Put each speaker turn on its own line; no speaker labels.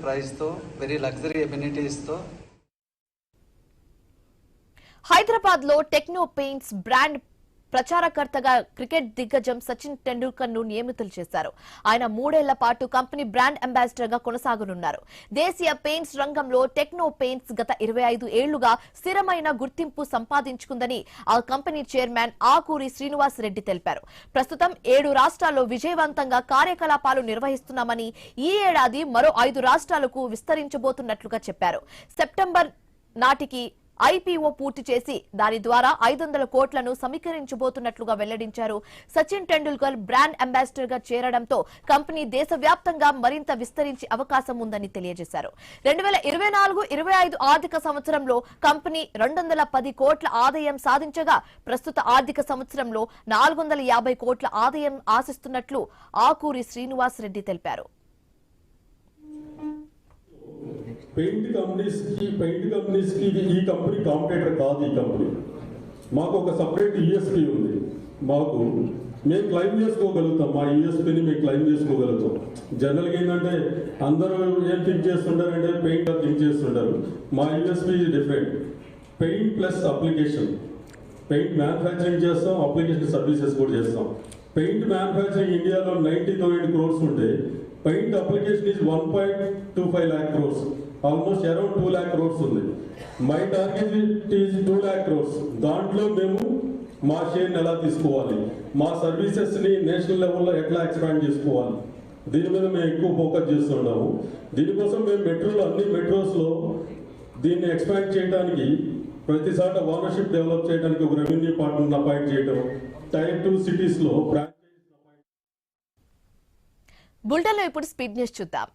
ప్రైస్తో very luxury ఎమ్యూనిటీస్తో
Hyderabad లో techno paints brand ప్రచారకర్తగా cricket దిగ్గజం సచిన్ టెండూల్కర్ ను నియమితులు చేశారు. ఆయన 3 ఏళ్ల పాటు కంపెనీ బ్రాండ్ అంబాసిడర్ గా కొనసాగనున్నారు. దేశీయ పెయింట్స్ రంగంలో టెక్నో పెయింట్స్ గత 25 ఏళ్లుగా స్థిరమైన గుర్తింపు సంపాదించుకుందని ఆ కంపెనీ చైర్మన్ ఆకూరి శ్రీనివాస్ రెడ్డి తెలిపారు. ప్రస్తుతం 7 రాష్ట్రాల్లో విజయవంతంగా కార్యకలాపాలు నిర్వహిస్తున్నామని, ఈ ఏడాది మరో 5 రాష్ట్రాలకు విస్తరించబోతున్నట్లుగా చెప్పారు. సెప్టెంబర్ నాటికి ఐపీఓ పూర్తి చేసి దాని ద్వారా 500 కోట్లను సమీకరించబోతున్నట్లుగా వెల్లడించారు. సచిన్ టెండూల్కర్ బ్రాండ్ అంబాసిడర్ గా చేరడంతో కంపెనీ దేశవ్యాప్తంగా మరింత విస్తరించే అవకాశం ఉందని తెలియజేశారు. 2024-25 ఆర్థిక సంవత్సరంలో కంపెనీ 210 కోట్ల ఆదాయం సాధించగా ప్రస్తుత ఆర్థిక సంవత్సరంలో 450 కోట్ల ఆదాయం ఆశిస్తున్నట్లు ఆకూరి శ్రీనివాస్ రెడ్డి తెలిపారు.
పెయింట్ కంపెనీస్ కి ఈ కంపెనీ కాంపిటేటర్ కాదు. ఈ కంపెనీ మాకు ఒక సపరేట్ యూఎస్పీ ఉంది. మేము క్లైమ్ చేసుకోగలుగుతాం. మా యూఎస్పీని మేము క్లైమ్ చేసుకోగలుగుతాం. జనరల్గా ఏంటంటే అందరూ ఏం థింక్ చేస్తుంటారంటే పెయింట్ థింక్ చేస్తుంటారు. మా USP different. Paint plus application. Paint manufacturing చేస్తాం, అప్లికేషన్ సర్వీసెస్ కూడా చేస్తాం. పెయింట్ మ్యానుఫ్యాక్చరింగ్ ఇండియాలో 90,000 crores ఉంటే paint application is 1.25 lakh crores. Almost around 2 lakh crores ఉంది. My target is 2 lakh crores. దాంట్లో మేము మా షేర్ని ఎలా తీసుకోవాలి, మా సర్వీసెస్ని నేషనల్ లెవెల్లో ఎట్లా ఎక్స్పాండ్ చేసుకోవాలి, దీని మీద మేము ఎక్కువ ఫోకస్ చేస్తున్నాము. దీనికోసం మేము అన్ని మెట్రోస్లో దీన్ని ఎక్స్పాండ్ చేయడానికి ప్రతిసాట ఓనర్షిప్ డెవలప్ చేయడానికి ఒక రెవెన్యూ పార్ట్నర్ని అపాయింట్ చేయడం, టైర్ 2 సిటీస్లో
బులెటిన్లో ఇప్పుడు స్పీడ్ న్యూస్ చూద్దాం.